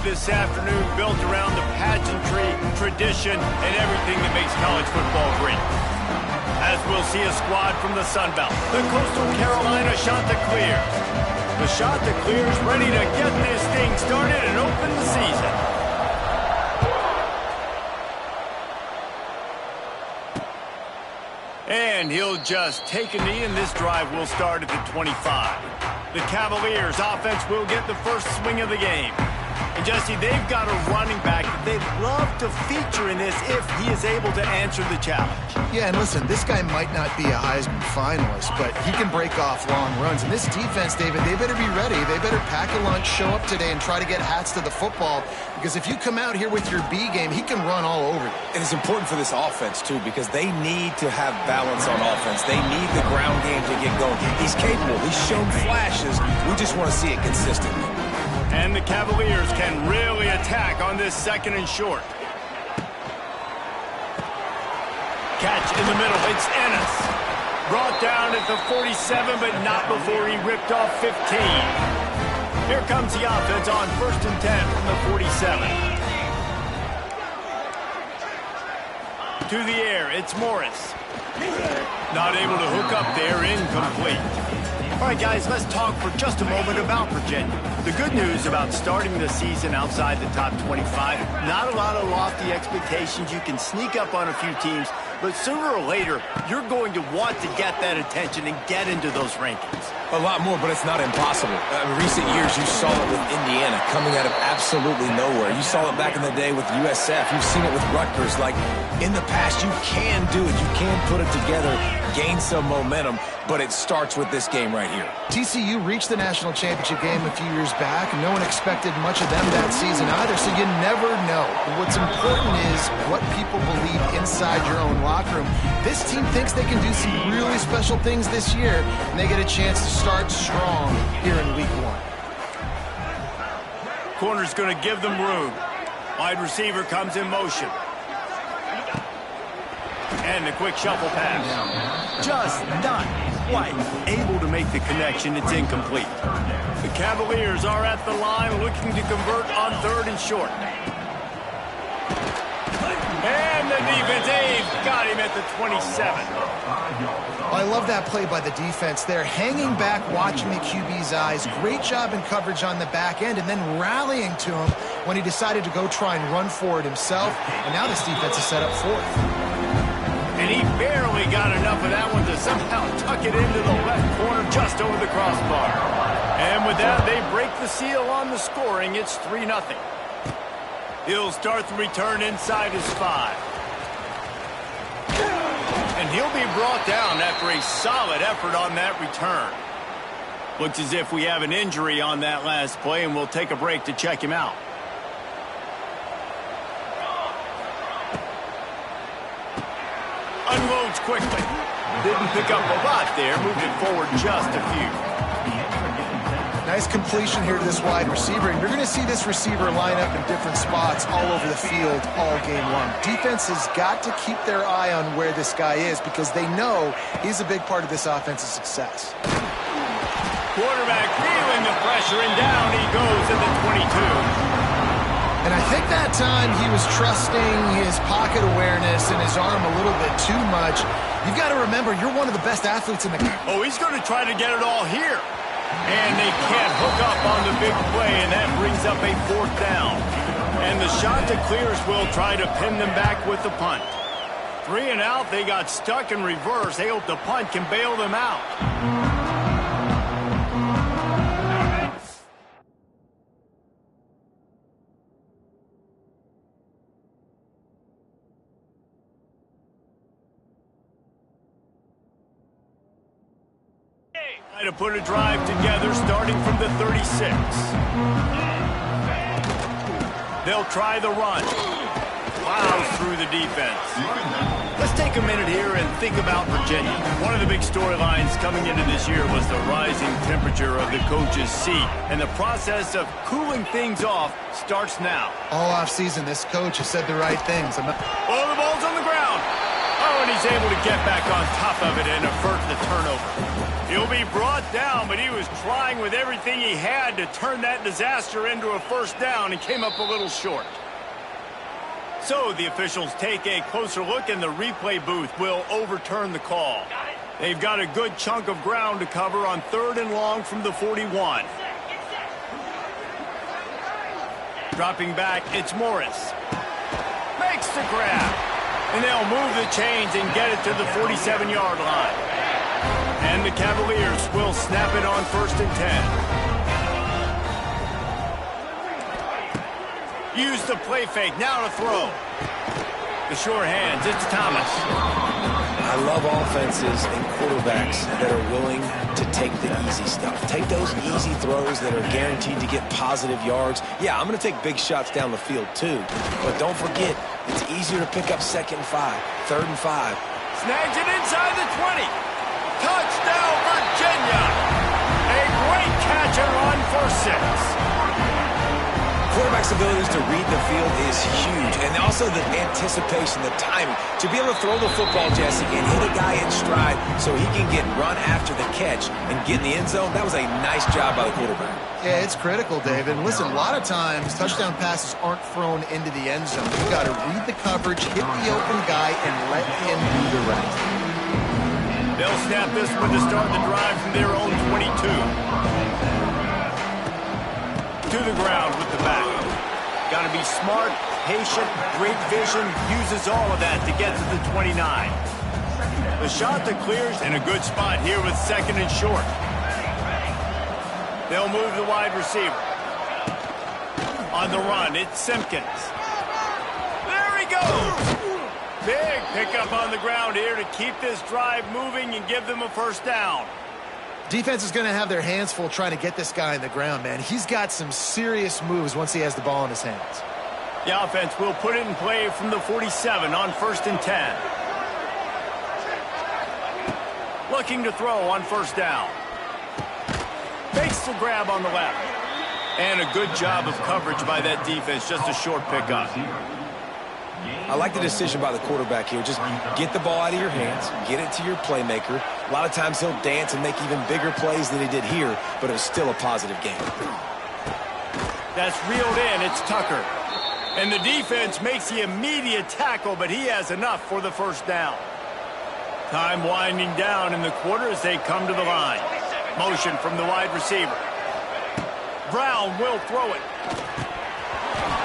this afternoon built around the pageantry, tradition, and everything that makes college football great. As we'll see a squad from the Sun Belt, the Coastal Carolina Chanticleers. The Chanticleers ready to get this thing started and open the season. And he'll just take a knee, and this drive will start at the 25. The Cavaliers offense will get the first swing of the game. And Jesse, they've got a running back that they'd love to feature in this if he is able to answer the challenge. Yeah, and listen, this guy might not be a Heisman finalist, but he can break off long runs. And this defense, David, they better be ready. They better pack a lunch, show up today, and try to get hats to the football. Because if you come out here with your B game, he can run all over you. And it's important for this offense, too, because they need to have balance on offense. They need the ground game to get going. He's capable. He's shown flashes. We just want to see it consistently. And the Cavaliers can really attack on this second and short. Catch in the middle. It's Ennis. Brought down at the 47, but not before he ripped off 15. Here comes the offense on 1st and 10 from the 47. To the air, it's Morris. Not able to hook up there, incomplete. All right, guys, let's talk for just a moment about Virginia. The good news about starting the season outside the top 25, not a lot of lofty expectations. You can sneak up on a few teams, but sooner or later, you're going to want to get that attention and get into those rankings. A lot more, but it's not impossible. In recent years, you saw it with Indiana coming out of absolutely nowhere. You saw it back in the day with USF. You've seen it with Rutgers. Like, in the past, you can do it. You can put it together, gain some momentum, but it starts with this game right here. TCU reached the national championship game a few years back, and no one expected much of them that season either, so you never know. What's important is what people believe inside your own locker room. This team thinks they can do some really special things this year, and they get a chance to start strong here in week 1. Corner's going to give them room. Wide receiver comes in motion. And the quick shuffle pass. Just not quite able to make the connection. It's incomplete. The Cavaliers are at the line looking to convert on 3rd and short. And the defense, they've got him at the 27. I love that play by the defense there. Hanging back, watching the QB's eyes. Great job in coverage on the back end, and then rallying to him when he decided to go try and run for it himself. And now this defense is set up 4th. And he barely got enough of that one to somehow tuck it into the left corner just over the crossbar. And with that, they break the seal on the scoring. It's 3-0. He'll start the return inside his 5. And he'll be brought down after a solid effort on that return. Looks as if we have an injury on that last play, and we'll take a break to check him out. Unloads quickly. Didn't pick up a lot there. Moved it forward just a few. Nice completion here to this wide receiver. And you're going to see this receiver line up in different spots all over the field all game long. Defense has got to keep their eye on where this guy is because they know he's a big part of this offense's success. Quarterback feeling the pressure, and down he goes at the 22. And I think that time he was trusting his pocket awareness and his arm a little bit too much. You've got to remember, you're one of the best athletes in the... Oh, he's going to try to get it all here. And they can't hook up on the big play, and that brings up a 4th down. And the Chanticleers will try to pin them back with the punt. 3 and out, they got stuck in reverse. They hope the punt can bail them out. To put a drive together starting from the 36. They'll try the run. Plows through the defense. Let's take a minute here and think about Virginia. One of the big storylines coming into this year was the rising temperature of the coach's seat. And the process of cooling things off starts now. All offseason, this coach has said the right things. Oh, the ball's on the ground. Oh, and he's able to get back on top of it and avert the turnover. He'll be brought down, but he was trying with everything he had to turn that disaster into a first down and came up a little short. So the officials take a closer look, and the replay booth will overturn the call. They've got a good chunk of ground to cover on 3rd and long from the 41. Dropping back, it's Morris. Makes the grab. And they'll move the chains and get it to the 47-yard line. And the Cavaliers will snap it on 1st and 10. Use the play fake, now to throw. The sure hands, it's Thomas. I love offenses and quarterbacks that are willing to take the easy stuff. Take those easy throws that are guaranteed to get positive yards. Yeah, I'm going to take big shots down the field too. But don't forget, it's easier to pick up 2nd and 5, 3rd and 5. Snags it inside the 20. Touchdown, Virginia. A great catch and run for 6. Quarterback's abilities to read the field is huge, and also the anticipation, the timing. To be able to throw the football, Jesse, and hit a guy in stride so he can get run after the catch and get in the end zone, that was a nice job by the quarterback. Yeah, it's critical, David. And listen, a lot of times touchdown passes aren't thrown into the end zone. You've got to read the coverage, hit the open guy, and let him do the rest. They'll snap this one to start the drive from their own 22. To the ground with the back. Got to be smart, patient, great vision, uses all of that to get to the 29. The shot that clears in a good spot here with 2nd and short. They'll move the wide receiver. On the run, it's Simpkins. There he goes! Big pickup on the ground here to keep this drive moving and give them a first down. Defense is going to have their hands full trying to get this guy in the ground, man. He's got some serious moves once he has the ball in his hands. The offense will put it in play from the 47 on 1st and 10. Looking to throw on 1st down. Fakes the grab on the left. And a good job of coverage by that defense, just a short pickup. I like the decision by the quarterback here. Just get the ball out of your hands, get it to your playmaker. A lot of times he'll dance and make even bigger plays than he did here, but it was still a positive game. That's reeled in. It's Tucker. And the defense makes the immediate tackle, but he has enough for the first down. Time winding down in the quarter as they come to the line. Motion from the wide receiver. Brown will throw it.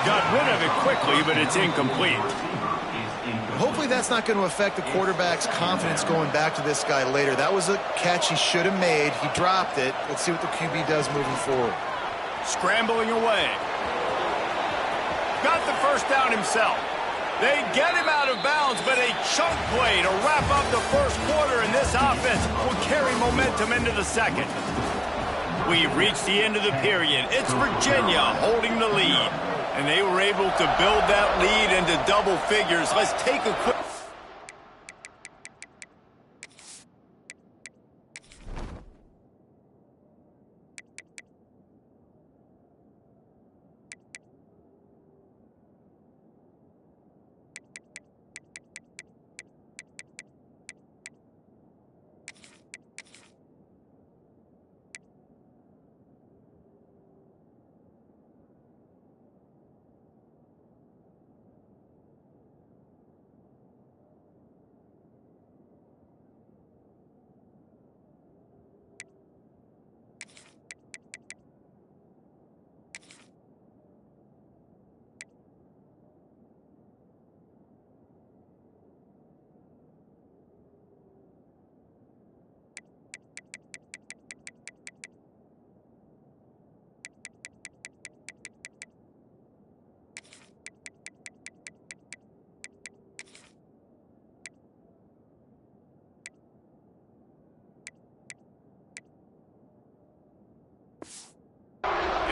Got rid of it quickly, but it's incomplete. Hopefully that's not going to affect the quarterback's confidence going back to this guy later. That was a catch he should have made. He dropped it. Let's see what the QB does moving forward. Scrambling away. Got the first down himself. They get him out of bounds, but a chunk play to wrap up the first quarter, and this offense will carry momentum into the second. We've reached the end of the period. It's Virginia holding the lead. And they were able to build that lead into double figures. Let's take a quick...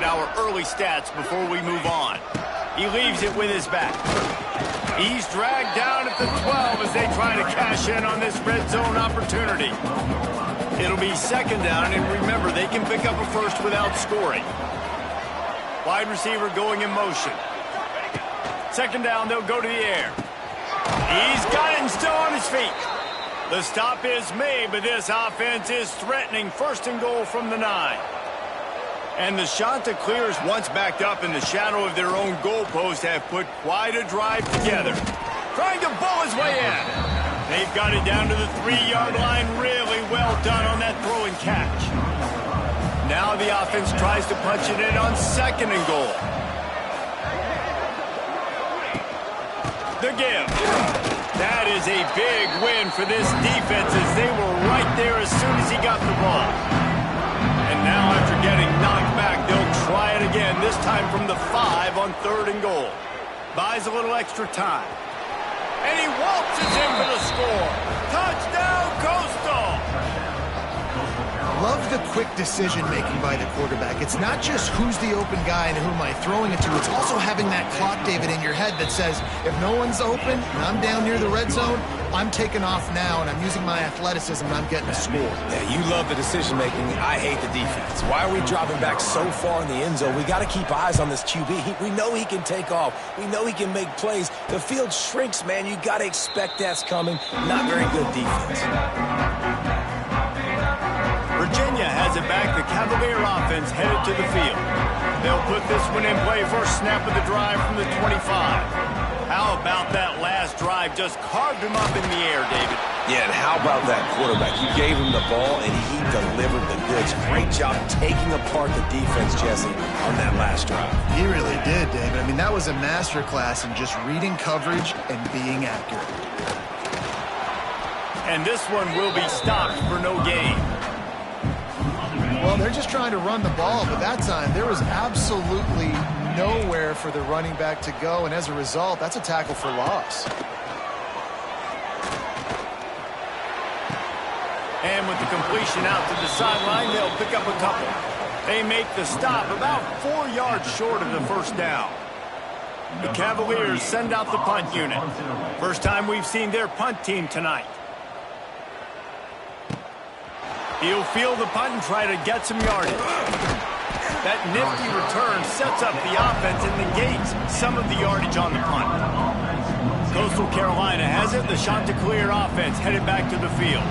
Our early stats before we move on. He leaves it with his back. He's dragged down at the 12 as they try to cash in on this red zone opportunity. It'll be 2nd down, and remember, they can pick up a first without scoring. Wide receiver going in motion. 2nd down, they'll go to the air. He's got it and still on his feet. The stop is made, but this offense is threatening. First and goal from the 9. And the Chanticleers, once backed up in the shadow of their own goalpost, have put quite a drive together. Trying to bowl his way in. They've got it down to the 3-yard line. Really well done on that throw and catch. Now the offense tries to punch it in on second and goal. The give. That is a big win for this defense as they were right there as soon as he got the ball. And now after getting knocked back, they'll try it again, this time from the 5 on third and goal. Buys a little extra time. And he waltzes in for the score. Touchdown, Coastal! Love the quick decision-making by the quarterback. It's not just who's the open guy and who am I throwing it to. It's also having that clock, David, in your head that says, if no one's open and I'm down near the red zone, I'm taking off now and I'm using my athleticism and I'm getting a score. Yeah, you love the decision-making. I hate the defense. Why are we dropping back so far in the end zone? We got to keep eyes on this QB. We know he can take off. We know he can make plays. The field shrinks, man. You got to expect that's coming. Not very good defense. Virginia has it back. The Cavalier offense headed to the field. They'll put this one in play. First snap of the drive from the 25. How about that last drive? Just carved him up in the air, David. Yeah, and how about that quarterback? You gave him the ball, and he delivered the goods. Great job taking apart the defense, Jesse, on that last drive. He really did, David. I mean, that was a masterclass in just reading coverage and being accurate. And this one will be stopped for no gain. Well, they're just trying to run the ball, but that time there was absolutely nowhere for the running back to go, and as a result, that's a tackle for loss. And with the completion out to the sideline, they'll pick up a couple. They make the stop about 4 yards short of the first down. The Cavaliers send out the punt unit. First time we've seen their punt team tonight. He'll field the punt and try to get some yardage. That nifty return sets up the offense and negates some of the yardage on the punt. Coastal Carolina has it. The Chanticleer offense headed back to the field.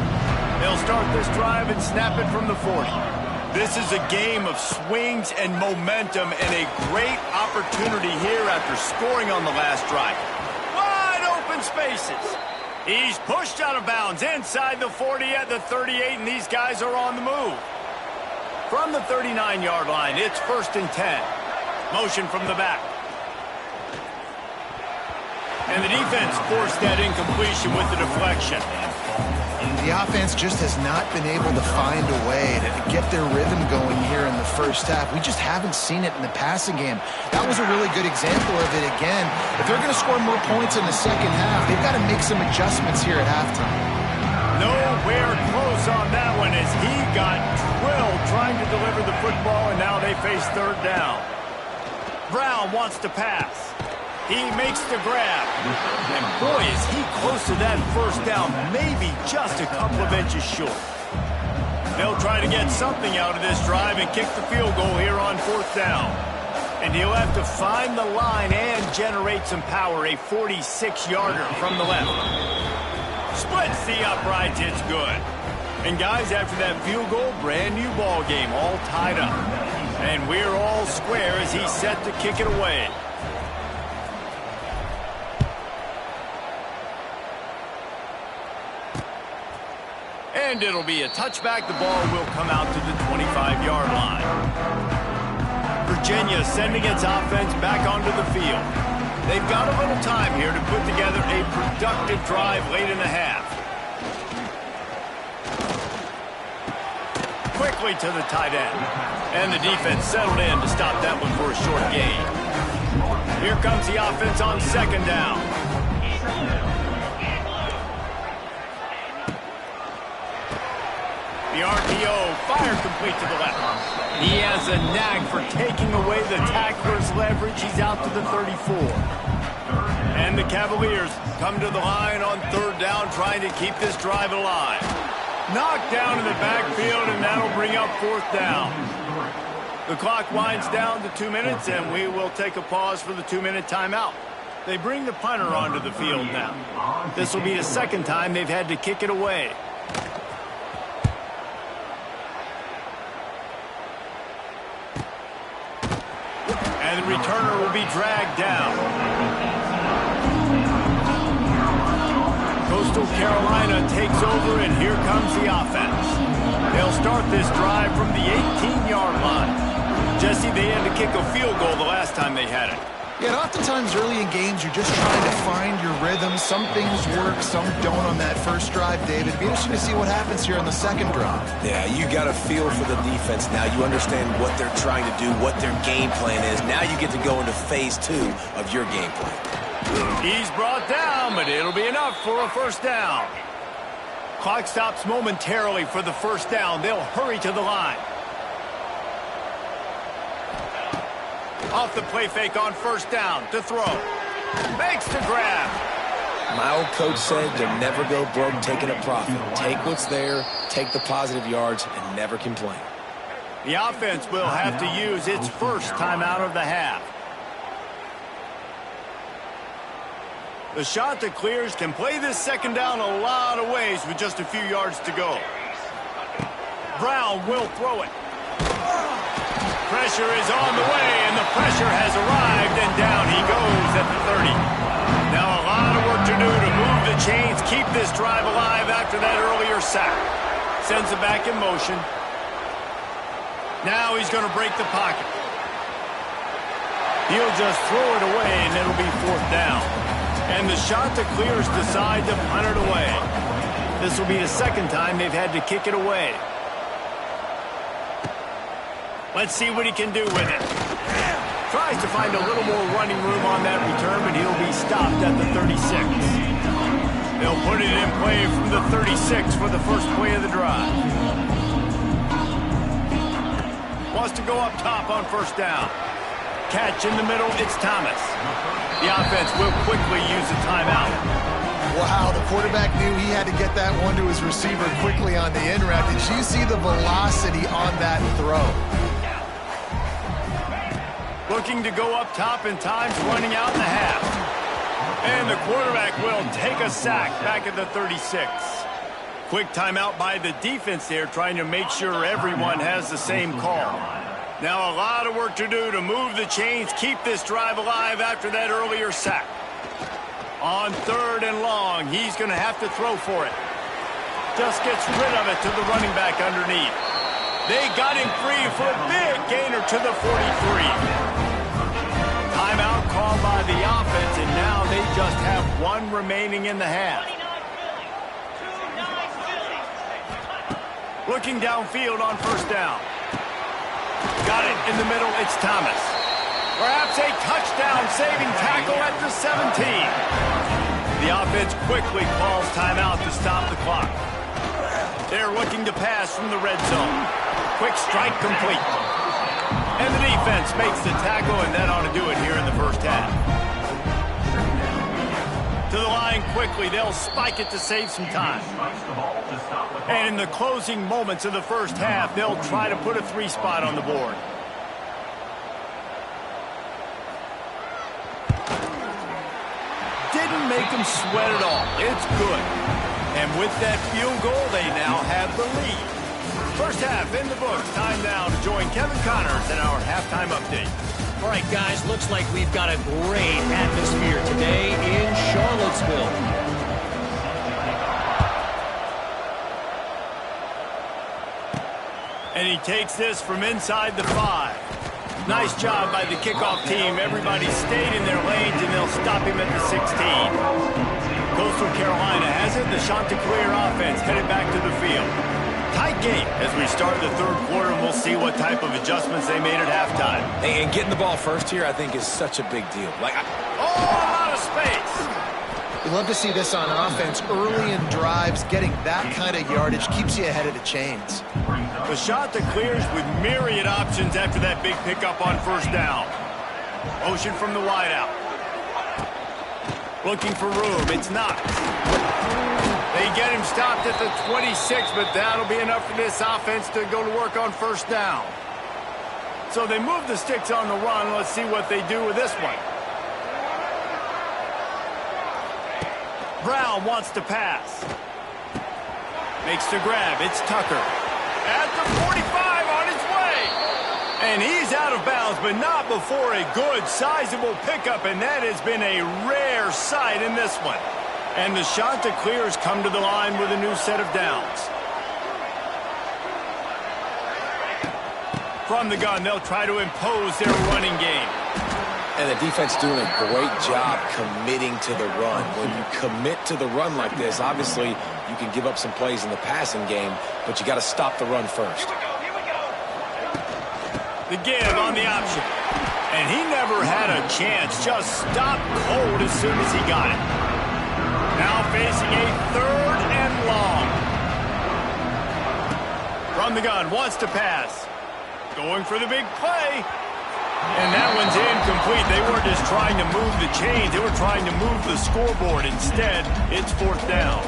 They'll start this drive and snap it from the 40. This is a game of swings and momentum and a great opportunity here after scoring on the last drive. Wide open spaces. He's pushed out of bounds inside the 40 at the 38, and these guys are on the move. From the 39-yard line, it's first and 10. Motion from the back. And the defense forced that incompletion with the deflection. The offense just has not been able to find a way to get their rhythm going here in the first half. We just haven't seen it in the passing game. That was a really good example of it again. If they're going to score more points in the second half, they've got to make some adjustments here at halftime. Nowhere close on that one as he got drilled trying to deliver the football, and now they face third down. Brown wants to pass. He makes the grab. And boy, is he close to that first down, maybe just a couple of inches short. They'll try to get something out of this drive and kick the field goal here on fourth down. And he'll have to find the line and generate some power, a 46-yarder from the left. Splits the uprights, it's good. And guys, after that field goal, brand new ball game, all tied up. And we're all square as he's set to kick it away. And it'll be a touchback. The ball will come out to the 25-yard line. Virginia sending its offense back onto the field. They've got a little time here to put together a productive drive late in the half. Quickly to the tight end. And the defense settled in to stop that one for a short gain. Here comes the offense on second down. The RPO, fire complete to the left. He has a knack for taking away the tackler's leverage. He's out to the 34. And the Cavaliers come to the line on third down, trying to keep this drive alive. Knocked down in the backfield, and that'll bring up fourth down. The clock winds down to 2 minutes, and we will take a pause for the 2-minute timeout. They bring the punter onto the field now. This will be the second time they've had to kick it away. And the returner will be dragged down. Coastal Carolina takes over, and here comes the offense. They'll start this drive from the 18-yard line. Jesse, they had to kick a field goal the last time they had it. Yeah, and oftentimes early in games, you're just trying to find your rhythm. Some things work, some don't on that first drive, David. It'd be interesting to see what happens here on the second drive. Yeah, you got a feel for the defense now. You understand what they're trying to do, what their game plan is. Now you get to go into phase 2 of your game plan. He's brought down, but it'll be enough for a first down. Clock stops momentarily for the first down. They'll hurry to the line. Off the play fake on first down to throw. Makes the grab. My old coach said you'll never go broke taking a profit. Take what's there, take the positive yards, and never complain. The offense will have to use its first timeout of the half. The shot that clears can play this second down a lot of ways with just a few yards to go. Brown will throw it. Pressure is on the way, and the pressure has arrived, and down he goes at the 30. Now a lot of work to do to move the chains, keep this drive alive after that earlier sack. Sends it back in motion. Now he's going to break the pocket. He'll just throw it away, and it'll be fourth down. And the shot that clears decide to punt it away. This will be the second time they've had to kick it away. Let's see what he can do with it. Tries to find a little more running room on that return, but he'll be stopped at the 36. They'll put it in play from the 36 for the first play of the drive. Wants to go up top on first down. Catch in the middle, it's Thomas. The offense will quickly use a timeout. Wow, the quarterback knew he had to get that one to his receiver quickly on the in route. Did you see the velocity on that throw? Looking to go up top, and time's running out in the half. And the quarterback will take a sack back at the 36. Quick timeout by the defense there, trying to make sure everyone has the same call. Now a lot of work to do to move the chains, keep this drive alive after that earlier sack. On third and long, he's going to have to throw for it. Just gets rid of it to the running back underneath. They got him free for a big gainer to the 43. Timeout called by the offense, and now they just have one remaining in the half. Looking downfield on first down. Got it in the middle, it's Thomas. Perhaps a touchdown-saving tackle at the 17. The offense quickly calls timeout to stop the clock. They're looking to pass from the red zone. Quick strike complete. And the defense makes the tackle, and that ought to do it here in the first half. To the line quickly, they'll spike it to save some time. And in the closing moments of the first half, they'll try to put a 3 spot on the board. Didn't make them sweat at all. It's good. And with that field goal, they now have the lead. First half in the books. Time now to join Kevin Connors in our halftime update. All right, guys, looks like we've got a great atmosphere today in Charlottesville. And he takes this from inside the 5. Nice job by the kickoff team. Everybody stayed in their lanes, and they'll stop him at the 16. Coastal Carolina has it. The Chanticleer offense headed back to the field. Tight game as we start the third quarter, and we'll see what type of adjustments they made at halftime. And getting the ball first here, I think, is such a big deal. A lot of space. You love to see this on offense. Early in drives, getting that kind of yardage keeps you ahead of the chains. The shot that clears with myriad options after that big pickup on first down. Motion from the wideout. Looking for room. It's not. They get him stopped at the 26, but that'll be enough for this offense to go to work on first down. So they move the sticks on the run. Let's see what they do with this one. Brown wants to pass. Makes the grab. It's Tucker. At the 45 on his way. And he's out of bounds, but not before a good, sizable pickup, and that has been a rare sight in this one. And the Chanticleers come to the line with a new set of downs. From the gun, they'll try to impose their running game. And the defense doing a great job committing to the run. When you commit to the run like this, obviously you can give up some plays in the passing game, but you got to stop the run first. The give on the option. And he never had a chance. Just stopped cold as soon as he got it. Now facing a 3rd and long. From the gun, wants to pass. Going for the big play. And that one's incomplete. They weren't just trying to move the chains. They were trying to move the scoreboard. Instead, it's 4th down.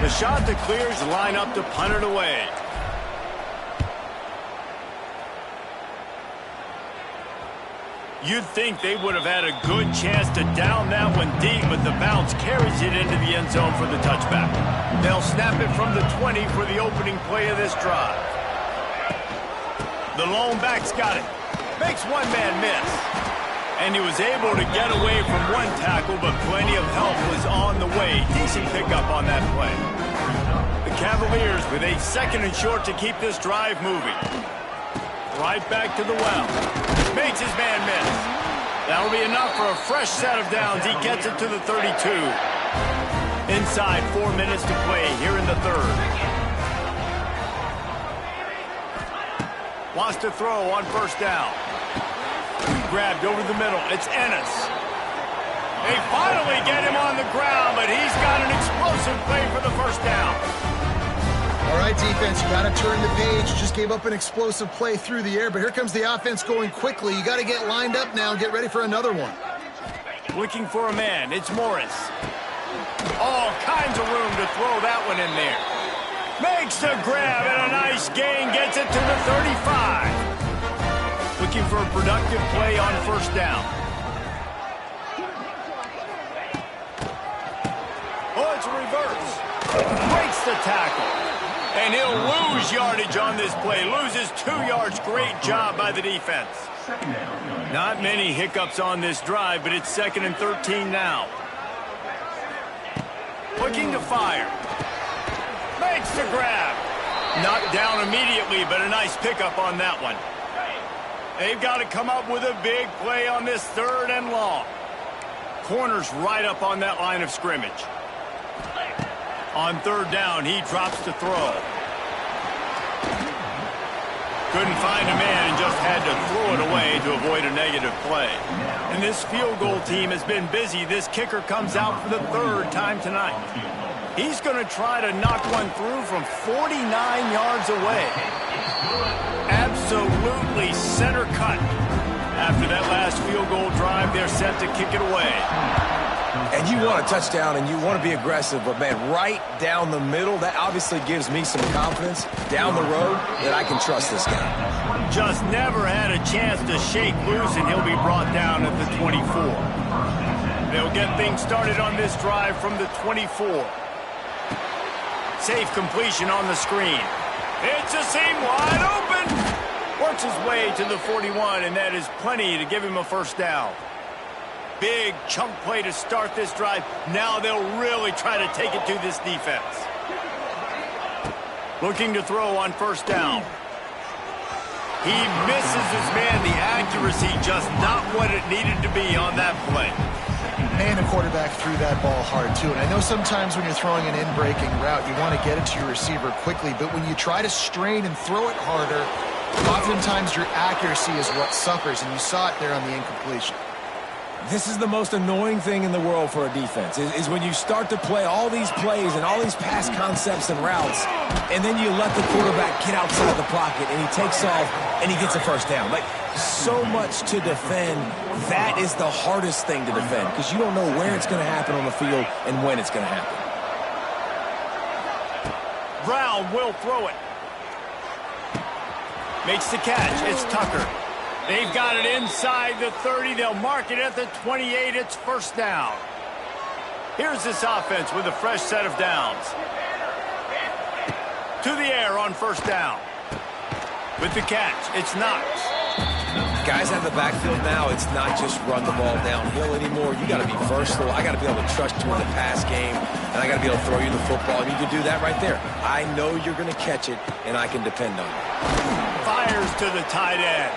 The Chanticleers line up to punt it away. You'd think they would have had a good chance to down that one deep, but the bounce carries it into the end zone for the touchback. They'll snap it from the 20 for the opening play of this drive. The lone back's got it. Makes one man miss. And he was able to get away from one tackle, but plenty of help was on the way. Decent pickup on that play. The Cavaliers with a 2nd and short to keep this drive moving. Right back to the well. Makes his man miss. That'll be enough for a fresh set of downs. He gets it to the 32. Inside 4 minutes to play here in the 3rd. Wants to throw on 1st down. Grabbed over the middle. It's Ennis. They finally get him on the ground, but he's got an explosive play for the 1st down. All right, defense, you got to turn the page. Just gave up an explosive play through the air, but here comes the offense going quickly. You got to get lined up now and get ready for another one. Looking for a man. It's Morris. All kinds of room to throw that one in there. Makes the grab and a nice gain. Gets it to the 35. Looking for a productive play on 1st down. Oh, it's a reverse. Breaks the tackle. And he'll lose yardage on this play. Loses 2 yards. Great job by the defense. Not many hiccups on this drive, but it's 2nd and 13 now. Looking to fire. Makes the grab. Knocked down immediately, but a nice pickup on that one. They've got to come up with a big play on this 3rd and long. Corner's right up on that line of scrimmage. On 3rd down, he drops to throw. Couldn't find a man and just had to throw it away to avoid a negative play. And this field goal team has been busy. This kicker comes out for the 3rd time tonight. He's going to try to knock one through from 49 yards away. Absolutely center cut. After that last field goal drive, they're set to kick it away. And you want a touchdown and you want to be aggressive, but man, right down the middle, that obviously gives me some confidence down the road that I can trust this guy. Just never had a chance to shake loose, and he'll be brought down at the 24. They'll get things started on this drive from the 24. Safe completion on the screen. It's a seam wide open. Works his way to the 41, and that is plenty to give him a 1st down. Big chunk play to start this drive. Now they'll really try to take it to this defense. Looking to throw on 1st down. He misses his man. The accuracy just not what it needed to be on that play. Man, a quarterback threw that ball hard, too. And I know sometimes when you're throwing an in-breaking route, you want to get it to your receiver quickly. But when you try to strain and throw it harder, oftentimes your accuracy is what suffers. And you saw it there on the incompletion. This is the most annoying thing in the world for a defense, is when you start to play all these plays and all these pass concepts and routes, and then you let the quarterback get outside the pocket, and he takes off, and he gets a 1st down. Like, so much to defend. That is the hardest thing to defend, because you don't know where it's going to happen on the field and when it's going to happen. Brown will throw it. Makes the catch. It's Tucker. They've got it inside the 30. They'll mark it at the 28. It's 1st down. Here's this offense with a fresh set of downs. To the air on first down. With the catch, it's Knox. Guys out of the backfield now, it's not just run the ball downhill anymore. You got to be versatile. I got to be able to trust you in the pass game, and I got to be able to throw you the football. And you can do that right there. I know you're going to catch it, and I can depend on it. Fires to the tight end.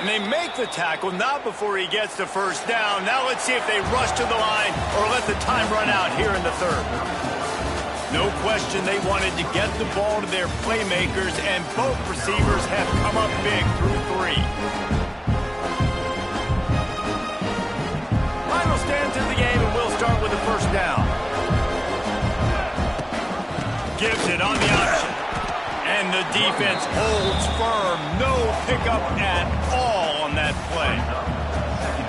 And they make the tackle, not before he gets the first down. Now let's see if they rush to the line or let the time run out here in the third. No question they wanted to get the ball to their playmakers, and both receivers have come up big through 3. Final stands in the game, and we'll start with the first down. Gives it on the option. And the defense holds firm. No pickup at all on that play.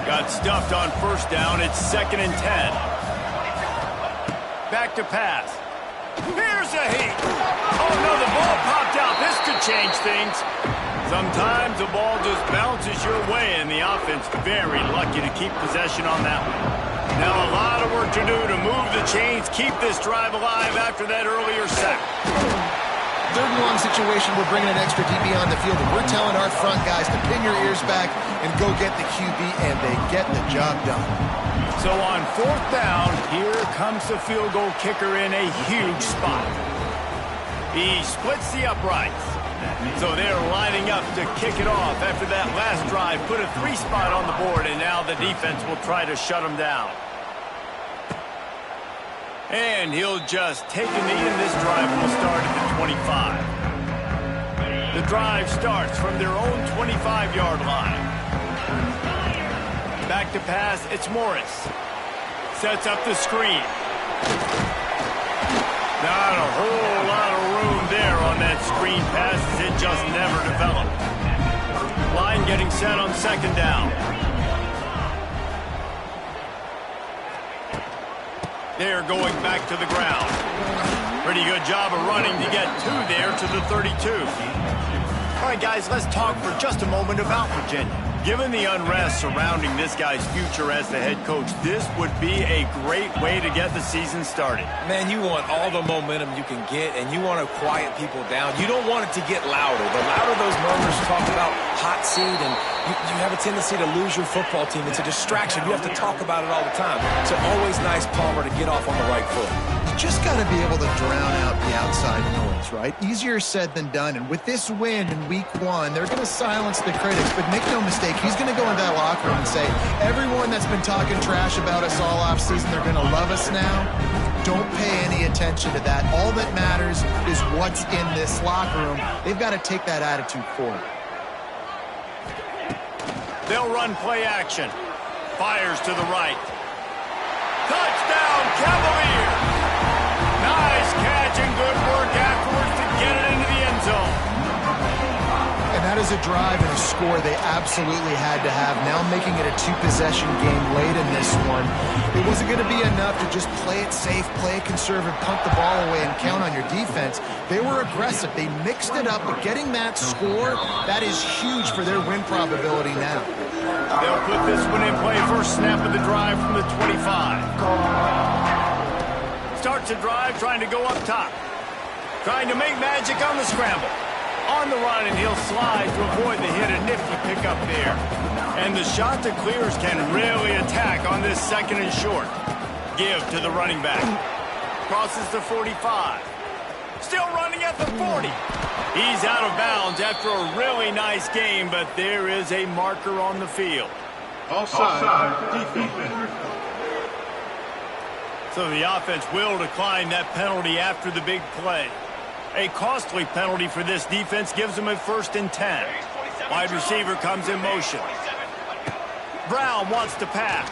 Got stuffed on first down. It's 2nd and 10. Back to pass. Here's a heat. Oh, no, the ball popped out. This could change things. Sometimes the ball just bounces your way, and the offense very lucky to keep possession on that one. Now a lot of work to do to move the chains, keep this drive alive after that earlier sack. 3rd and long situation, we're bringing an extra DB on the field, and we're telling our front guys to pin your ears back and go get the QB, and they get the job done. So on 4th down, here comes the field goal kicker in a huge spot. He splits the uprights. So they're lining up to kick it off after that last drive. Put a 3 spot on the board, and now the defense will try to shut them down. And he'll just take a knee, and this drive will start at the 25. The drive starts from their own 25-yard line. Back to pass, it's Morris. Sets up the screen. Not a whole lot of room there on that screen pass, as it just never developed. Line getting set on 2nd down. They're going back to the ground. Pretty good job of running to get 2 there to the 32. All right, guys, let's talk for just a moment about Virginia. Given the unrest surrounding this guy's future as the head coach, this would be a great way to get the season started. Man, you want all the momentum you can get, and you want to quiet people down. You don't want it to get louder. The louder those murmurs talk about hot seat, and you have a tendency to lose your football team. It's a distraction. You have to talk about it all the time. So always nice, Palmer, to get off on the right foot. You just got to be able to drown out the outside noise, right? Easier said than done. And with this win in week 1, they're going to silence the critics. But make no mistake, he's going to go into that locker room and say, everyone that's been talking trash about us all offseason, they're going to love us now. Don't pay any attention to that. All that matters is what's in this locker room. They've got to take that attitude forward. They'll run play action. Fires to the right. Touchdown, Cavaliers! Nice catch and good work afterwards to get it into the end zone. And that is a drive and a score they absolutely had to have. Now making it a 2-possession game late in this one. It wasn't going to be enough to just play it safe, play it conservative, punt the ball away, and count on your defense. They were aggressive. They mixed it up, but getting that score, that is huge for their win probability now. They'll put this one in play. First snap of the drive from the 25. Starts a drive trying to go up top. Trying to make magic on the scramble. On the run, and he'll slide to avoid the hit. A nifty pickup there. And the shot that clears can really attack on this 2nd and short. Give to the running back. Crosses the 45. Still running at the 40. He's out of bounds after a really nice game, but there is a marker on the field. Offside, defense. So the offense will decline that penalty after the big play. A costly penalty for this defense gives them a 1st and 10. Wide receiver comes in motion. Brown wants to pass.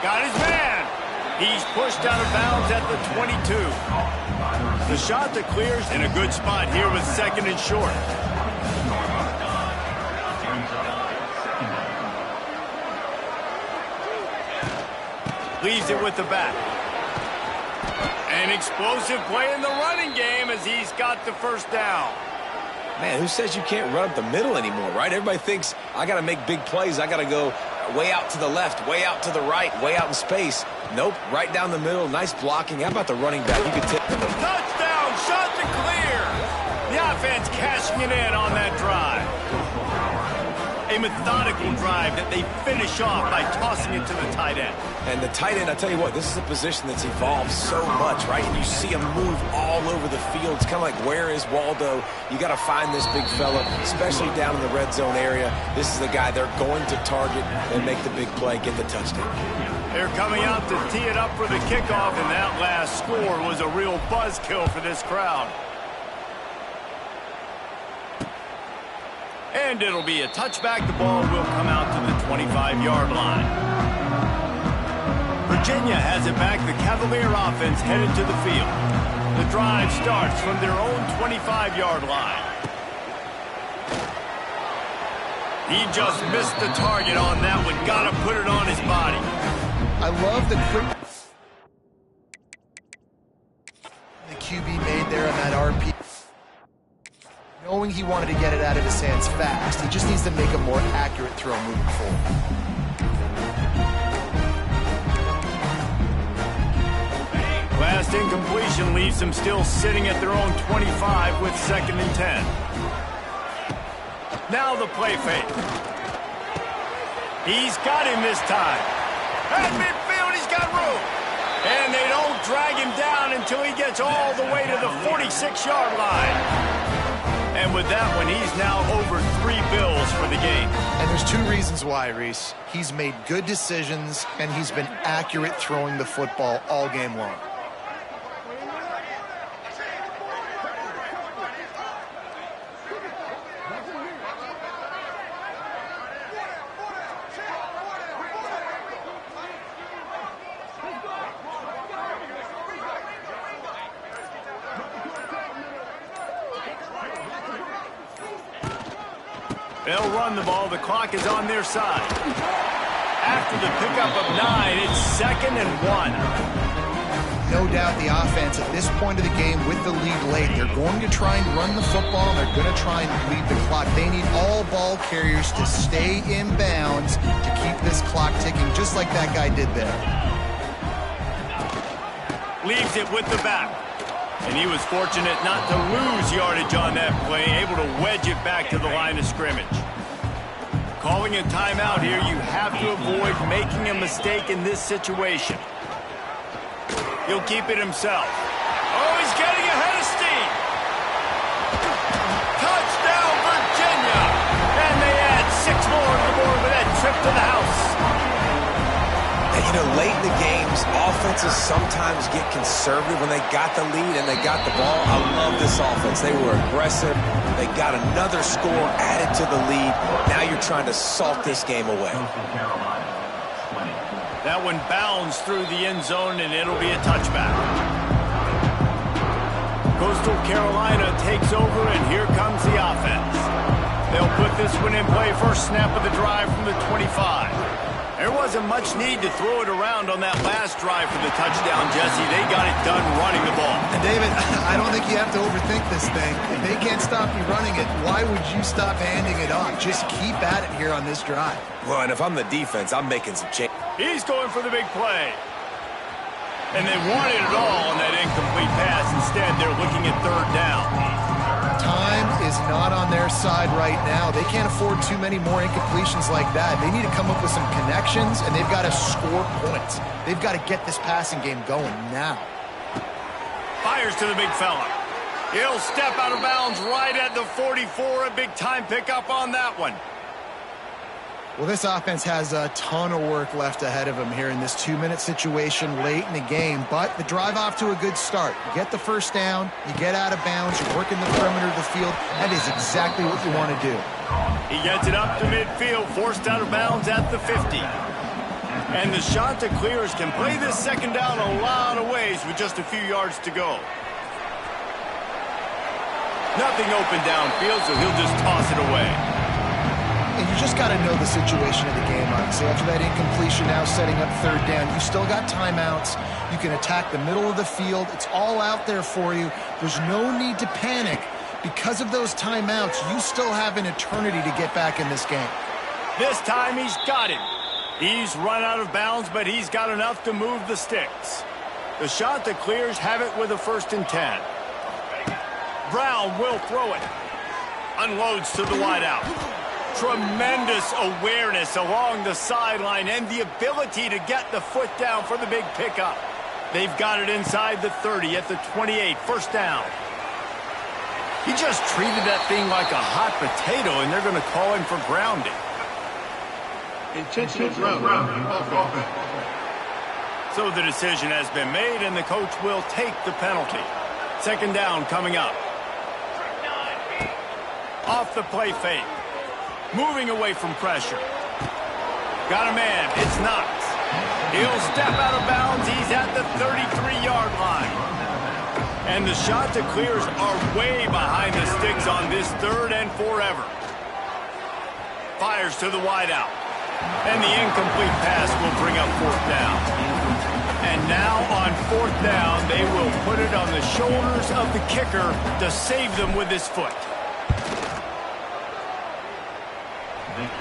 Got his man. He's pushed out of bounds at the 22. The shot that clears in a good spot here with 2nd and short. Leaves it with the back. An explosive play in the running game as he's got the first down. Man, who says you can't run up the middle anymore, right? Everybody thinks, I got to make big plays. I got to go way out to the left, way out to the right, way out in space. Nope, right down the middle. Nice blocking. How about the running back? You could tip. Touchdown, shot to clear. The offense cashing it in on that drive. A methodical drive that they finish off by tossing it to the tight end. And the tight end, I tell you what, this is a position that's evolved so much, right? And you see him move all over the field. It's kind of like, where is Waldo? You got to find this big fella, especially down in the red zone area. This is the guy they're going to target and make the big play, get the touchdown. They're coming out to tee it up for the kickoff, and that last score was a real buzzkill for this crowd. And it'll be a touchback. The ball will come out to the 25-yard line. Virginia has it back. The Cavalier offense headed to the field. The drive starts from their own 25-yard line. He just missed the target on that one. Got to put it on his body. I love the quick the QB made there on that RP. Knowing he wanted to get it out of his hands fast, he just needs to make a more accurate throw moving forward. Last incompletion leaves them still sitting at their own 25 with 2nd and 10. Now the play fake. He's got him this time. At midfield, he's got room. And they don't drag him down until he gets all the way to the 46-yard line. And with that one, he's now over 3 bills for the game. And there's 2 reasons why, Reese. He's made good decisions, and he's been accurate throwing the football all game long. They'll run the ball. The clock is on their side. After the pickup of 9, it's 2nd and 1. No doubt the offense at this point of the game with the lead late, they're going to try and run the football, and they're going to try and lead the clock. They need all ball carriers to stay in bounds to keep this clock ticking, just like that guy did there. Leaves it with the back. And he was fortunate not to lose yardage on that play, able to wedge it back to the line of scrimmage. Calling a timeout here, you have to avoid making a mistake in this situation. He'll keep it himself. Oh, he's getting ahead of steam. Touchdown, Virginia! And they add 6 more on the board with that trip to the house. And, you know, late in the games, offenses sometimes get conservative when they got the lead and they got the ball. I love this offense. They were aggressive. They got another score added to the lead. Now you're trying to salt this game away. That one bounds through the end zone, and it'll be a touchback. Coastal Carolina takes over, and here comes the offense. They'll put this one in play. First snap of the drive from the 25. There wasn't much need to throw it around on that last drive for the touchdown, Jesse. They got it done running the ball. And David, I don't think you have to overthink this thing. If they can't stop you running it, why would you stop handing it off? Just keep at it here on this drive. Well, and if I'm the defense, I'm making some change. He's going for the big play. And they wanted it all on that incomplete pass. Instead, they're looking at 3rd down. Time is not on their side right now. They can't afford too many more incompletions like that. They need to come up with some connections, and they've got to score points. They've got to get this passing game going now. Fires to the big fella. He'll step out of bounds right at the 44. A big-time pickup on that one. Well, this offense has a ton of work left ahead of them here in this 2-minute situation late in the game, but the drive off to a good start. You get the first down, you get out of bounds, you're working the perimeter of the field. That is exactly what you want to do. He gets it up to midfield, forced out of bounds at the 50. And the Chanticleers can play this 2nd down a lot of ways with just a few yards to go. Nothing open downfield, so he'll just toss it away. And you just got to know the situation of the game, obviously. After that incompletion, now setting up 3rd down, you still got timeouts. You can attack the middle of the field. It's all out there for you. There's no need to panic. Because of those timeouts, you still have an eternity to get back in this game. This time he's got him. He's run out of bounds, but he's got enough to move the sticks. The shot that clears have it with a 1st and 10. Brown will throw it. Unloads to the wideout. Tremendous awareness along the sideline and the ability to get the foot down for the big pickup. They've got it inside the 30 at the 28. 1st down. He just treated that thing like a hot potato, and they're going to call him for grounding. Intentional grounding. Offense. So the decision has been made, and the coach will take the penalty. 2nd down coming up. Off the play fake. Moving away from pressure. Got a man. It's Knox. He'll step out of bounds. He's at the 33-yard line. And the shot to clears are way behind the sticks on this 3rd and forever. Fires to the wideout. And the incomplete pass will bring up 4th down. And now on 4th down, they will put it on the shoulders of the kicker to save them with his foot.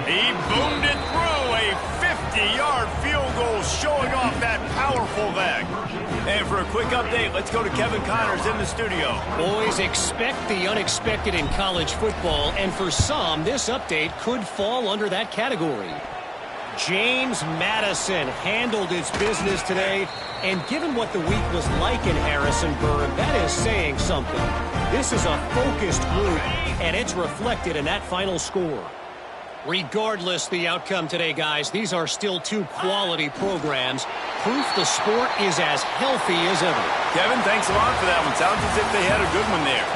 He boomed it through a 50-yard field goal, showing off that powerful leg. And for a quick update, let's go to Kevin Connors in the studio. Boys, expect the unexpected in college football, and for some, this update could fall under that category. James Madison handled its business today, and given what the week was like in Harrisonburg, that is saying something. This is a focused group, and it's reflected in that final score. Regardless the outcome today, guys, these are still 2 quality programs. Proof the sport is as healthy as ever. Kevin, thanks a lot for that one. Sounds as if they had a good one there.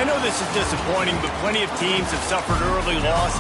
I know this is disappointing, but plenty of teams have suffered early loss.